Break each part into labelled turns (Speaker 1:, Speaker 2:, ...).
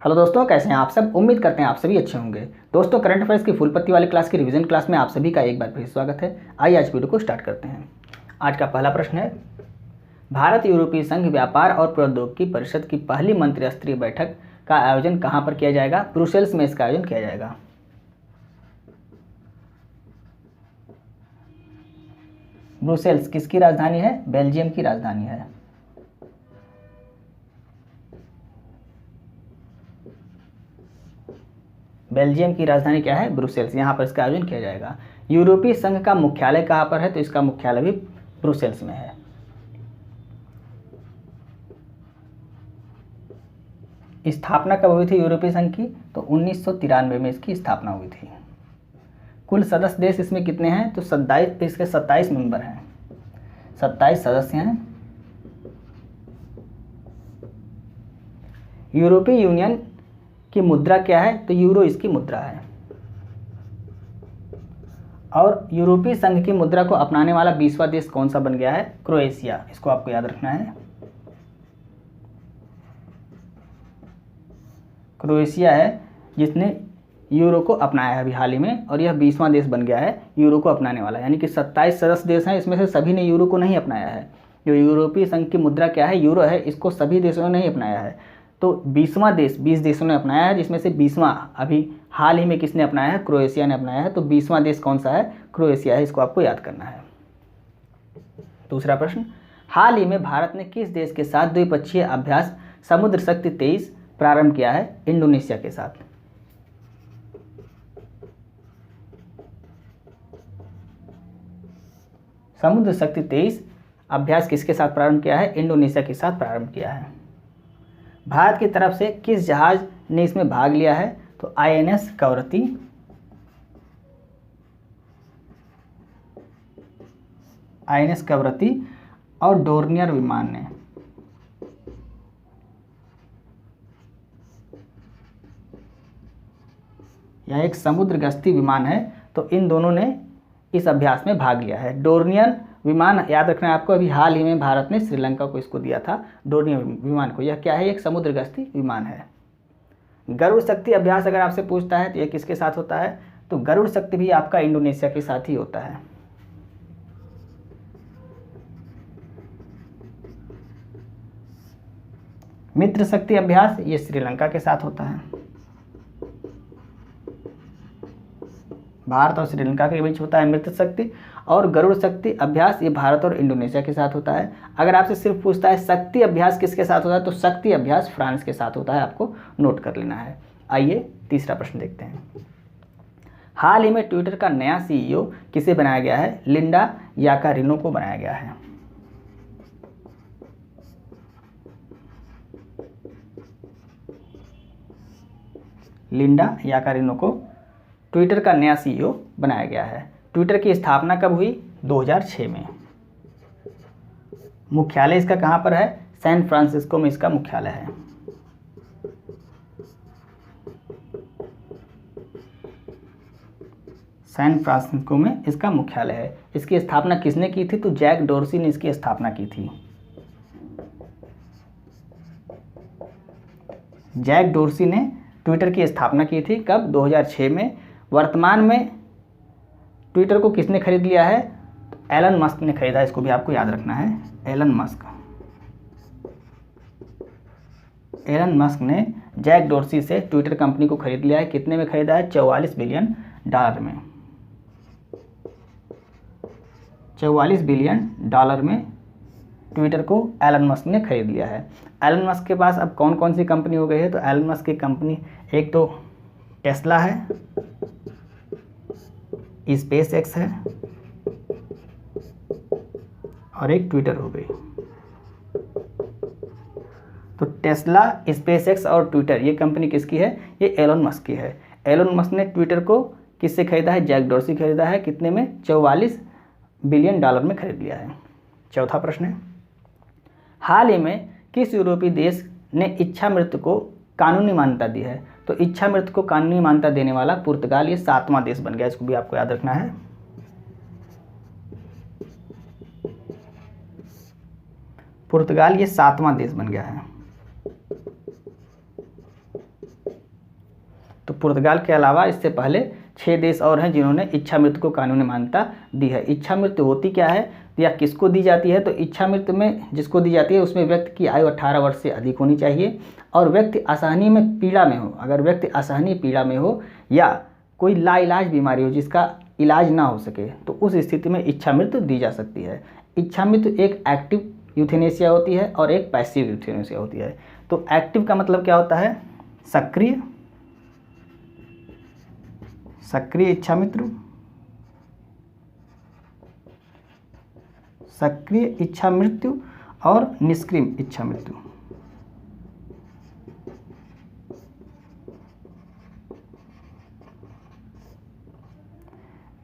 Speaker 1: Hello दोस्तों, कैसे हैं आप सब। उम्मीद करते हैं आप सभी अच्छे होंगे। दोस्तों, करंट अफेयर्स की फुल पत्ती वाली क्लास की रिवीजन क्लास में आप सभी का एक बार फिर स्वागत है। आइए आज वीडियो को स्टार्ट करते हैं। आज का पहला प्रश्न है, भारत यूरोपीय संघ व्यापार और प्रौद्योगिकी परिषद की पहली मंत्रिस्तरीय बैठक का आयोजन कहाँ पर किया जाएगा। ब्रुसेल्स में इसका आयोजन किया जाएगा। ब्रुसेल्स किसकी राजधानी है? बेल्जियम की राजधानी है। बेल्जियम की राजधानी क्या है? ब्रुसेल्स। यहाँ पर इसका आयोजन किया जाएगा। यूरोपीय संघ का मुख्यालय कहाँ पर है? तो इसका मुख्यालय भी ब्रुसेल्स में है। स्थापना कब हुई थी यूरोपीय संघ की? तो 1993 में इसकी स्थापना हुई थी। कुल सदस्य देश इसमें कितने हैं? तो 27 मेंबर हैं, 27 सदस्य हैं। यूरोपीय यूनियन की मुद्रा क्या है? तो यूरो इसकी मुद्रा है। और यूरोपीय संघ की मुद्रा को अपनाने वाला 20वां देश कौन सा बन गया है? क्रोएशिया। इसको आपको याद रखना है। क्रोएशिया है जिसने यूरो को अपनाया है अभी हाल ही में, और यह 20वां देश बन गया है यूरो को अपनाने वाला। यानी कि 27 सदस्य देश हैं, इसमें से सभी ने यूरो को नहीं अपनाया है। जो यूरोपीय संघ की मुद्रा क्या है? यूरो है। इसको सभी देशों ने नहीं अपनाया है। तो 20वां देश, 20 देशों ने अपनाया है, जिसमें से 20वां अभी हाल ही में किसने अपनाया है? क्रोएशिया ने अपनाया है। तो 20वां देश कौन सा है? क्रोएशिया है। इसको आपको याद करना है। दूसरा प्रश्न, हाल ही में भारत ने किस देश के साथ द्विपक्षीय अभ्यास समुद्र शक्ति 23 प्रारंभ किया है? इंडोनेशिया के साथ। समुद्र शक्ति 23 अभ्यास किसके साथ प्रारंभ किया है? इंडोनेशिया के साथ प्रारंभ किया है। भारत की तरफ से किस जहाज ने इसमें भाग लिया है? तो आईएनएस कवरत्ती, आईएनएस कवरत्ती और डोर्नियर विमान ने। यह एक समुद्र गश्ती विमान है, तो इन दोनों ने इस अभ्यास में भाग लिया है। डोर्नियर विमान याद रखना है आपको, अभी हाल ही में भारत ने श्रीलंका को इसको दिया था, डोर्नियर विमान को। यह क्या है? एक समुद्र गश्ती विमान है। गरुड़ शक्ति अभ्यास अगर आपसे पूछता है तो यह किसके साथ होता है? तो गरुड़ शक्ति भी आपका इंडोनेशिया के साथ ही होता है। मित्र शक्ति अभ्यास ये श्रीलंका के साथ होता है। भारत और श्रीलंका के बीच होता है मित्र शक्ति। और गरुड़ शक्ति अभ्यास ये भारत और इंडोनेशिया के साथ होता है। अगर आपसे सिर्फ पूछता है शक्ति अभ्यास किसके साथ होता है, तो शक्ति अभ्यास फ्रांस के साथ होता है। आपको नोट कर लेना है। आइए तीसरा प्रश्न देखते हैं। हाल ही में ट्विटर का नया सीईओ किसे बनाया गया है? लिंडा याकारिनो को बनाया गया है। लिंडा याकारिनो को ट्विटर का नया सीईओ बनाया गया है। ट्विटर की स्थापना कब हुई? 2006 में। मुख्यालय इसका कहाँ पर है? सैन फ्रांसिस्को में इसका मुख्यालय है। सैन फ्रांसिस्को में इसका मुख्यालय है। इसकी स्थापना किसने की थी? तो जैक डोर्सी ने इसकी स्थापना की थी। जैक डोर्सी ने ट्विटर की स्थापना की थी। कब? 2006 में। वर्तमान में ट्विटर को किसने खरीद लिया है? तो एलन मस्क ने खरीदा। इसको भी आपको याद रखना है। एलन मस्क ने जैक डोर्सी से ट्विटर कंपनी को खरीद लिया है। कितने में खरीदा है? 44 बिलियन डॉलर में। 44 बिलियन डॉलर में ट्विटर को एलन मस्क ने खरीद लिया है। एलन मस्क के पास अब कौन कौन सी कंपनी हो गई है? तो एलन मस्क की कंपनी एक तो टेस्ला है, स्पेस एक्स है, और एक ट्विटर हो गई। तो टेस्ला, स्पेस एक्स और ट्विटर ये कंपनी किसकी है? ये एलन मस्क की है। एलन मस्क ने ट्विटर को किससे खरीदा है? जैक डोर्सी खरीदा है। कितने में? 44 बिलियन डॉलर में खरीद लिया है। चौथा प्रश्न है, हाल ही में किस यूरोपीय देश ने इच्छा मृत्यु को कानूनी मान्यता दी है? तो इच्छा मृत्यु को कानूनी मान्यता देने वाला पुर्तगाल ये 7वां देश बन गया। इसको भी आपको याद रखना है। पुर्तगाल ये 7वां देश बन गया है। तो पुर्तगाल के अलावा इससे पहले 6 देश और हैं जिन्होंने इच्छा मृत्यु को कानूनी मान्यता दी है। इच्छा मृत्यु होती क्या है या किसको दी जाती है? तो इच्छा मृत्यु में जिसको दी जाती है उसमें व्यक्ति की आयु 18 वर्ष से अधिक होनी चाहिए और व्यक्ति असहनीय में पीड़ा में हो। अगर व्यक्ति असहनीय पीड़ा में हो या कोई लाइलाज बीमारी हो जिसका इलाज ना हो सके तो उस स्थिति में इच्छा मृत्यु दी जा सकती है। इच्छा मृत्यु एक एक्टिव यूथेनेसिया होती है और एक पैसिव यूथेनेसिया होती है। तो एक्टिव का मतलब क्या होता है? सक्रिय इच्छा मृत्यु, सक्रिय इच्छा मृत्यु और निष्क्रिय इच्छा मृत्यु।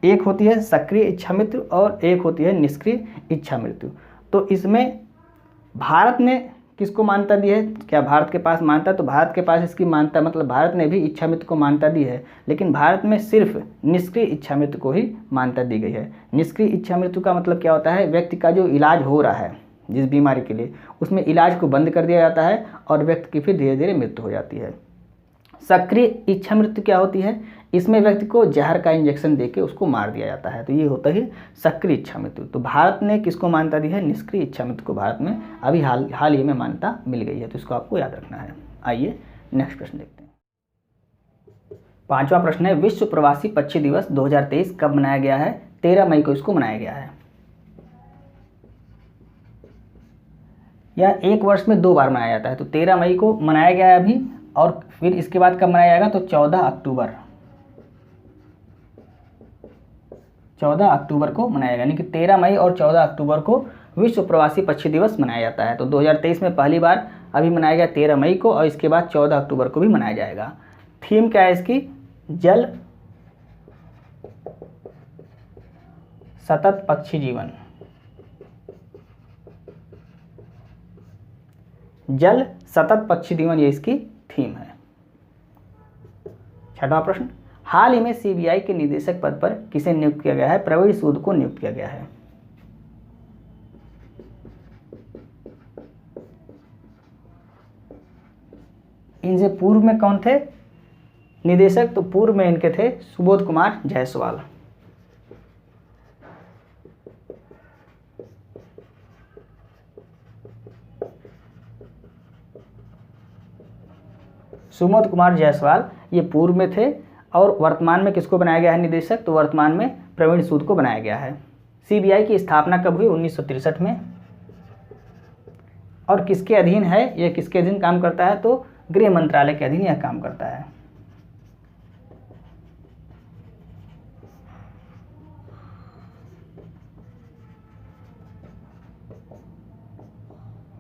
Speaker 1: एक होती है सक्रिय इच्छा मृत्यु और एक होती है निष्क्रिय इच्छा मृत्यु। तो इसमें भारत ने किसको मान्यता दी है? क्या भारत के पास मान्यता? तो भारत के पास इसकी मान्यता मतलब भारत ने भी इच्छा मृत्यु को मान्यता दी है, लेकिन भारत में सिर्फ निष्क्रिय इच्छा मृत्यु को ही मान्यता दी गई है। निष्क्रिय इच्छा मृत्यु का मतलब क्या होता है? व्यक्ति का जो इलाज हो रहा है जिस बीमारी के लिए उसमें इलाज को बंद कर दिया जाता है और व्यक्ति की फिर धीरे धीरे मृत्यु हो जाती है। सक्रिय इच्छा मृत्यु क्या होती है? इसमें व्यक्ति को जहर का इंजेक्शन देके उसको मार दिया जाता है। तो ये होता है सक्रिय इच्छा मृत्यु। तो भारत ने किसको मान्यता दी है? निष्क्रिय इच्छा मृत्यु को भारत में अभी हाल ही में मान्यता मिल गई है। तो इसको आपको याद रखना है। आइए नेक्स्ट प्रश्न देखते हैं। 5वां प्रश्न है, विश्व प्रवासी पक्षी दिवस 2023 कब मनाया गया है? 13 मई को इसको मनाया गया है। यह एक वर्ष में 2 बार मनाया जाता है। तो 13 मई को मनाया गया है अभी और फिर इसके बाद कब मनाया जाएगा? तो 14 अक्टूबर को मनाया यानी कि 13 मई और 14 अक्टूबर को विश्व प्रवासी पक्षी दिवस मनाया जाता है। तो 2023 में पहली बार अभी मनाया गया 13 मई को और इसके बाद 14 अक्टूबर को भी मनाया जाएगा। थीम क्या है इसकी? जल सतत पक्षी जीवन। जल सतत पक्षी जीवन ये इसकी थीम है। 6वां प्रश्न, हाल ही में सीबीआई के निदेशक पद पर किसे नियुक्त किया गया है? प्रवीण सूद को नियुक्त किया गया है। इनसे पूर्व में कौन थे निदेशक? तो पूर्व में इनके थे सुबोध कुमार जायसवाल। सुबोध कुमार जायसवाल ये पूर्व में थे और वर्तमान में किसको बनाया गया है निदेशक? तो वर्तमान में प्रवीण सूद को बनाया गया है। सीबीआई की स्थापना कब हुई? 1963 में। और किसके अधीन है? यह किसके अधीन काम करता है? तो गृह मंत्रालय के अधीन यह काम करता है।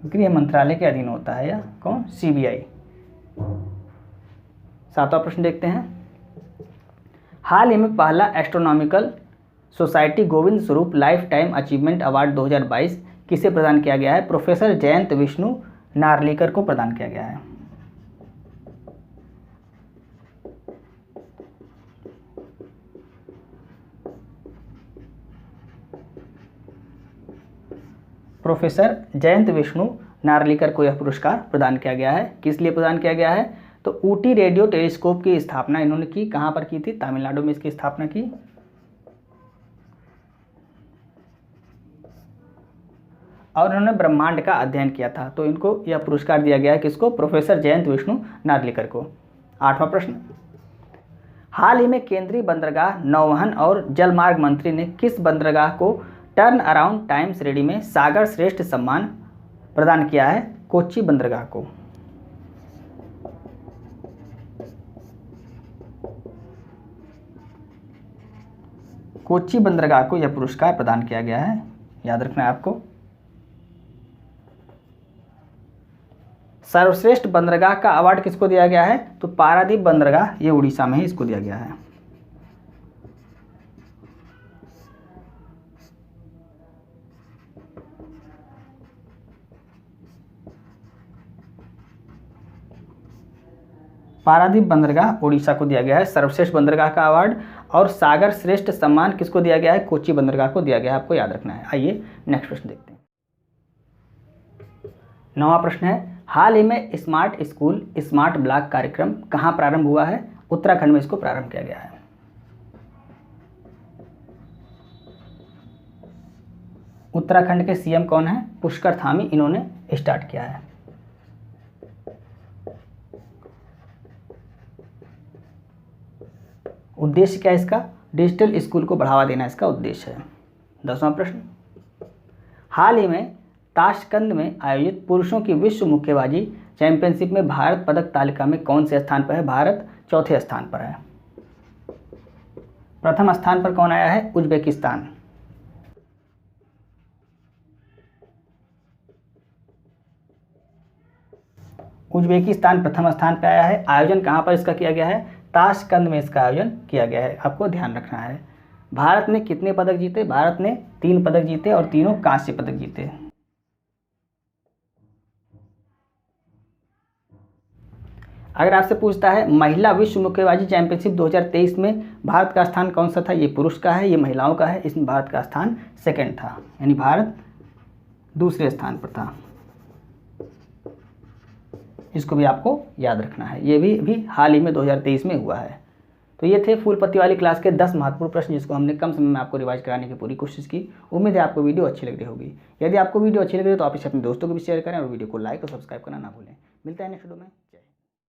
Speaker 1: गृह मंत्रालय के अधीन होता है यह कौन? सीबीआई। 7वां प्रश्न देखते हैं। हाल ही में पहला astronomical society Govind Swarup life time achievement award 2022 किसे प्रदान किया गया है? प्रोफेसर जयंत विष्णु नार्लिकर को प्रदान किया गया है। प्रोफेसर जयंत विष्णु नार्लिकर को यह पुरस्कार प्रदान किया गया है। किस लिए प्रदान किया गया है? तो ऊटी रेडियो टेलीस्कोप की स्थापना इन्होंने की। कहाँ पर की थी? तमिलनाडु में इसकी स्थापना की। और इन्होंने ब्रह्मांड का अध्ययन किया था। तो इनको यह पुरस्कार दिया गया है। किसको? प्रोफेसर जयंत विष्णु नार्लिकर को। 8वां प्रश्न, हाल ही में केंद्रीय बंदरगाह, नौवहन और जलमार्ग मंत्री ने किस बंदरगाह को टर्न अराउंड टाइम्स रेडी में सागर श्रेष्ठ सम्मान प्रदान किया है? कोच्चि बंदरगाह को। कोच्चि बंदरगाह को यह पुरस्कार प्रदान किया गया है। याद रखना है आपको। सर्वश्रेष्ठ बंदरगाह का अवार्ड किसको दिया गया है? तो पारादीप बंदरगाह, ये उड़ीसा में ही इसको दिया गया है। पारादीप बंदरगाह उड़ीसा को दिया गया है सर्वश्रेष्ठ बंदरगाह का अवार्ड। और सागर श्रेष्ठ सम्मान किसको दिया गया है? कोच्चि बंदरगाह को दिया गया है। आपको याद रखना है। आइए नेक्स्ट प्रश्न देखते हैं। 9वां प्रश्न है, हाल ही में स्मार्ट स्कूल स्मार्ट ब्लॉक कार्यक्रम कहाँ प्रारंभ हुआ है? उत्तराखंड में इसको प्रारंभ किया गया है। उत्तराखंड के सीएम कौन है? पुष्कर धामी, इन्होंने स्टार्ट किया है। उद्देश्य क्या है इसका? डिजिटल स्कूल को बढ़ावा देना इसका उद्देश्य है। 10वां प्रश्न, हाल ही में ताशकंद में आयोजित पुरुषों की विश्व मुक्केबाजी चैंपियनशिप में भारत पदक तालिका में कौन से स्थान पर है? भारत चौथे स्थान पर है। प्रथम स्थान पर कौन आया है? उज्बेकिस्तान। उज्बेकिस्तान प्रथम स्थान पर आया है। आयोजन कहाँ पर इसका किया गया है? ताशकंद में इसका आयोजन किया गया है, आपको ध्यान रखना है। भारत ने कितने पदक जीते? भारत ने 3 पदक जीते और तीनों कांस्य पदक जीते। अगर आपसे पूछता है महिला विश्व मुक्केबाजी चैंपियनशिप 2023 में भारत का स्थान कौन सा था? ये पुरुष का है, ये महिलाओं का है। इसमें भारत का स्थान सेकंड था, यानी भारत दूसरे स्थान पर था। इसको भी आपको याद रखना है। ये भी हाल ही में 2023 में हुआ है। तो ये थे फूल पत्ती वाली क्लास के 10 महत्वपूर्ण प्रश्न, जिसको हमने कम समय में आपको रिवाइज कराने की पूरी कोशिश की। उम्मीद है आपको वीडियो अच्छी लग रही होगी। यदि आपको वीडियो अच्छी लग रही है तो आप इसे अपने दोस्तों को भी शेयर करें और वीडियो को लाइक और सब्सक्राइब करना ना भूलें। मिलता है नेक्स्ट वीडियो में।